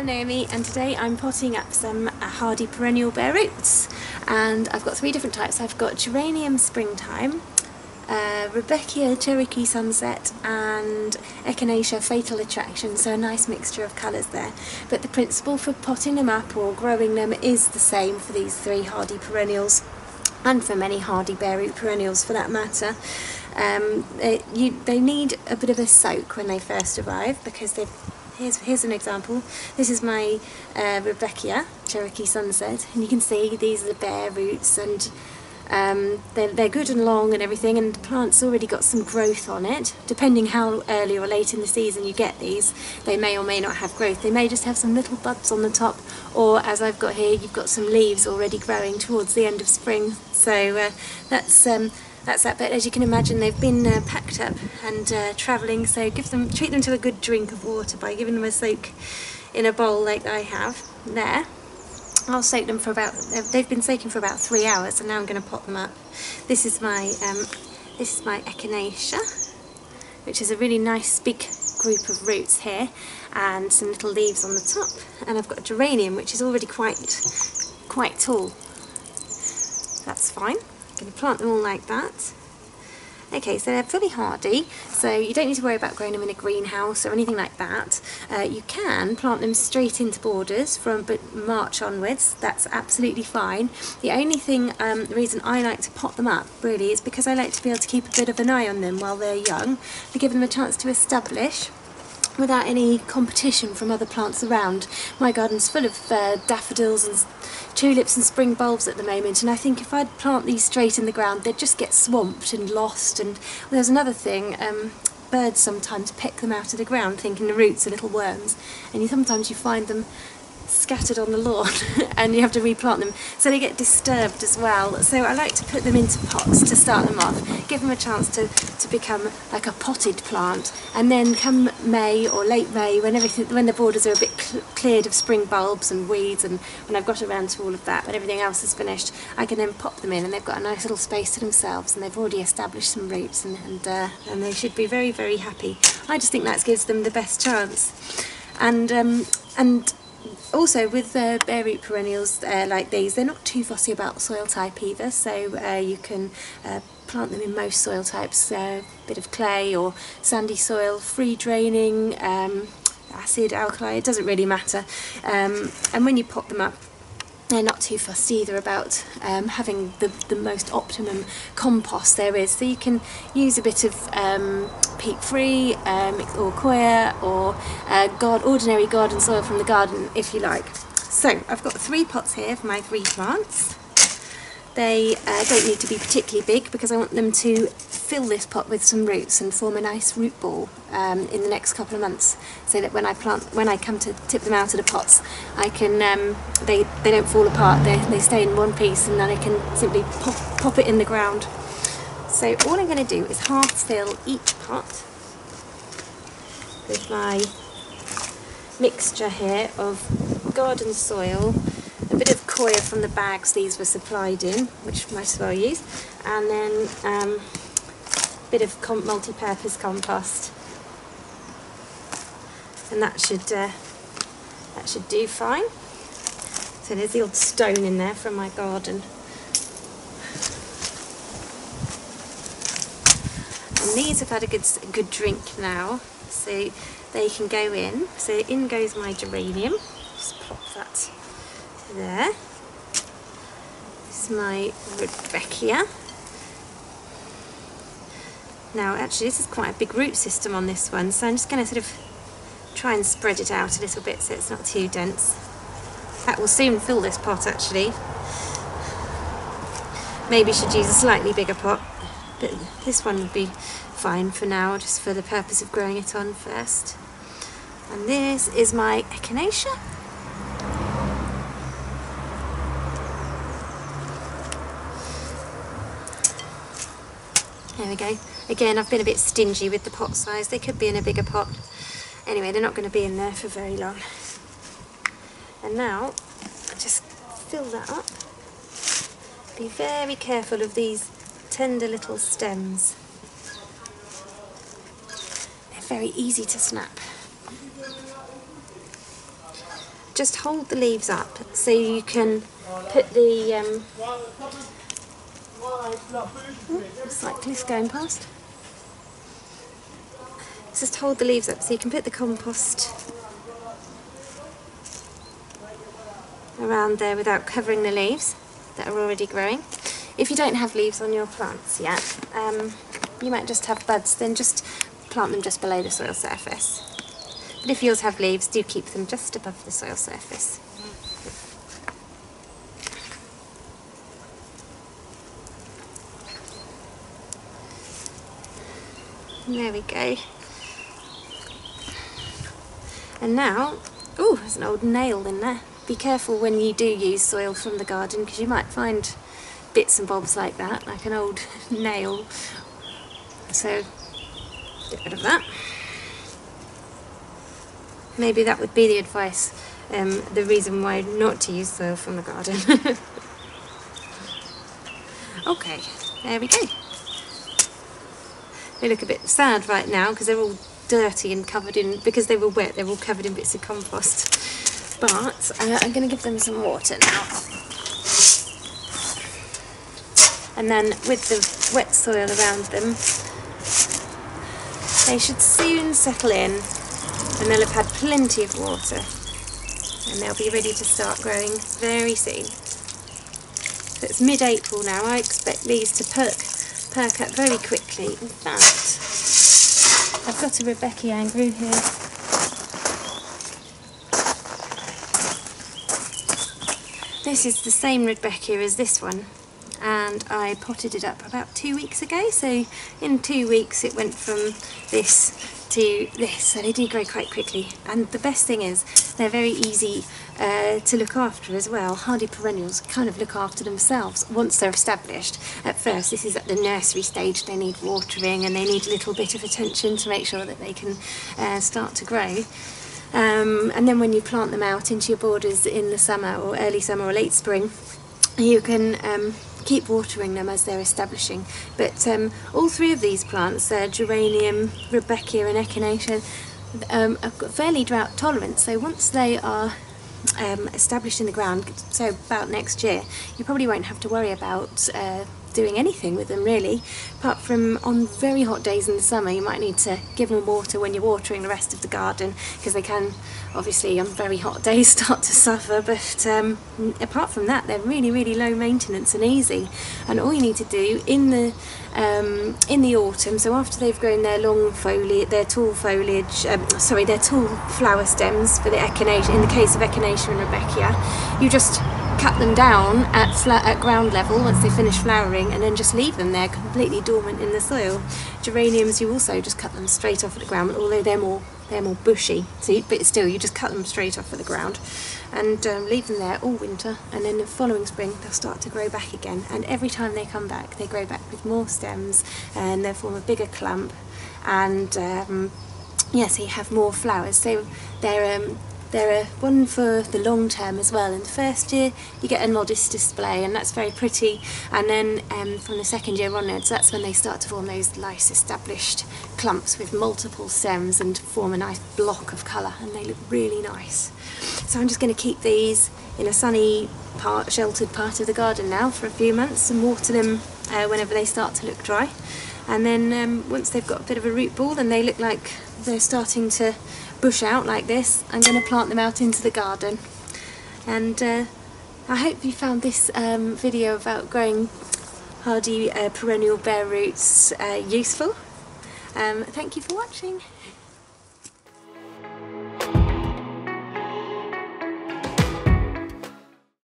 I'm Naomi, and today I'm potting up some hardy perennial bare roots, and I've got three different types. I've got Geranium Springtime, 𝗱beckia Cherokee Sunset, and Echinacea Fatal Attraction, so a nice mixture of colours there. But the principle for potting them up or growing them is the same for these three hardy perennials, and for many hardy bare root perennials for that matter. They need a bit of a soak when they first arrive, because here's an example. This is my 𝗱beckia Cherokee Sunset, and you can see these are the bare roots, and they're good and long and everything, and the plant's already got some growth on it. Depending how early or late in the season you get these, they may or may not have growth. They may just have some little buds on the top, or as I've got here, you've got some leaves already growing towards the end of spring. So that's that. But as you can imagine, they've been packed up and travelling, so treat them to a good drink of water by giving them a soak in a bowl like I have there. I'll soak them for they've been soaking for about 3 hours, and now I'm going to pot them up. This is my Echinacea, which is a really nice big group of roots here, and some little leaves on the top. And I've got a Geranium, which is already quite tall. That's fine. I'm going to plant them all like that. Okay, so they're fully hardy, so you don't need to worry about growing them in a greenhouse or anything like that. You can plant them straight into borders from March onwards. That's absolutely fine. The only thing, the reason I like to pot them up really is because I like to be able to keep a bit of an eye on them while they're young, to give them a chance to establish without any competition from other plants around. My garden's full of daffodils and tulips and spring bulbs at the moment, and I think if I'd plant these straight in the ground, they'd just get swamped and lost. And there's another thing, birds sometimes peck them out of the ground thinking the roots are little worms, and sometimes you find them scattered on the lawn and you have to replant them, so they get disturbed as well. So I like to put them into pots to start them off, give them a chance to become like a potted plant, and then come May or late May, when the borders are a bit cleared of spring bulbs and weeds, and when I've got around to all of that, when everything else is finished, I can then pop them in, and they've got a nice little space to themselves, and they've already established some roots, and they should be very, very happy. I just think that gives them the best chance. And also with bare root perennials like these, they're not too fussy about soil type either, so you can plant them in most soil types, a bit of clay or sandy soil, free draining, acid, alkali, it doesn't really matter. And when you pot them up, they're not too fussed either about having the most optimum compost there is, so you can use a bit of peat-free or coir or ordinary garden soil from the garden if you like. So I've got 3 pots here for my 3 plants. They don't need to be particularly big, because I want them to fill this pot with some roots and form a nice root ball in the next couple of months, so that when I come to tip them out of the pots, I can they don't fall apart. They stay in one piece, and then I can simply pop it in the ground. So all I'm going to do is half fill each pot with my mixture here of garden soil, a bit of coir from the bags these were supplied in, which I might as well use, and then a bit of multi-purpose compost, and that should do fine. So there's the old stone in there from my garden, and these have had a good drink now, so they can go in. So in goes my geranium. Just pop that there. This is my 𝗱beckia. Now actually this is quite a big root system on this one, so I'm just going to sort of try and spread it out a little bit so it's not too dense. That will soon fill this pot actually. Maybe should use a slightly bigger pot, but this one would be fine for now, just for the purpose of growing it on first. And this is my Echinacea. There we go. Again, I've been a bit stingy with the pot size. They could be in a bigger pot. Anyway, they're not going to be in there for very long. And now, I just fill that up. Be very careful of these tender little stems. They're very easy to snap. just hold the leaves up so you can put the cyclist going past. Just hold the leaves up so you can put the compost around there without covering the leaves that are already growing. If you don't have leaves on your plants yet, you might just have buds, then just plant them just below the soil surface. But if yours have leaves, do keep them just above the soil surface. And there we go. And now, oh, there's an old nail in there. Be careful when you do use soil from the garden, because you might find bits and bobs like that, like an old nail. So, get rid of that. Maybe that would be the advice, the reason why not to use soil from the garden. Okay, there we go. They look a bit sad right now because they're all dirty and covered in, because they were wet, they're all covered in bits of compost. But I'm going to give them some water now. And then with the wet soil around them, they should soon settle in and they'll have had plenty of water. And they'll be ready to start growing very soon. So it's mid-April now. I expect these to perk up very quickly. In fact, I've got a 𝗱becky𝗀𝗀𝗀𝗀 here. This is the same 𝗱becky𝗀𝗀𝗀 as this one, and I potted it up about 2 weeks ago, so in 2 weeks it went from this to this, so they do grow quite quickly. And the best thing is they're very easy to look after as well. Hardy perennials kind of look after themselves once they're established. At first, this is at the nursery stage, they need watering and they need a little bit of attention to make sure that they can start to grow. And then when you plant them out into your borders in the summer or early summer or late spring, you can keep watering them as they're establishing. But all three of these plants, geranium, 𝗱becky𝗀𝗀𝗀 and echinacea, are fairly drought tolerant, so once they are established in the ground, so about next year, you probably won't have to worry about doing anything with them really, apart from on very hot days in the summer you might need to give them water when you're watering the rest of the garden, because they can obviously on very hot days start to suffer, but apart from that they're really low maintenance and easy. And all you need to do in the autumn, so after they've grown their long foliage, their tall foliage, their tall flower stems for the echinacea, in the case of echinacea and 𝗱becky𝗀𝗀𝗀, you just cut them down at ground level once they finish flowering, and then just leave them there completely dormant in the soil. Geraniums, you also just cut them straight off at the ground, although they're more bushy, but still you just cut them straight off at the ground and leave them there all winter, and then the following spring they'll start to grow back again, and every time they come back they grow back with more stems and they'll form a bigger clump, and so you have more flowers. So they're one for the long term as well. In the first year you get a modest display and that's very pretty, and then from the second year onwards, that's when they start to form those nice established clumps with multiple stems and form a nice block of colour, and they look really nice. So I'm just going to keep these in a sunny sheltered part of the garden now for a few months and water them whenever they start to look dry. And then once they've got a bit of a root ball and they look like they're starting to bush out like this, I'm going to plant them out into the garden. And I hope you found this video about growing hardy perennial bare roots useful. Thank you for watching.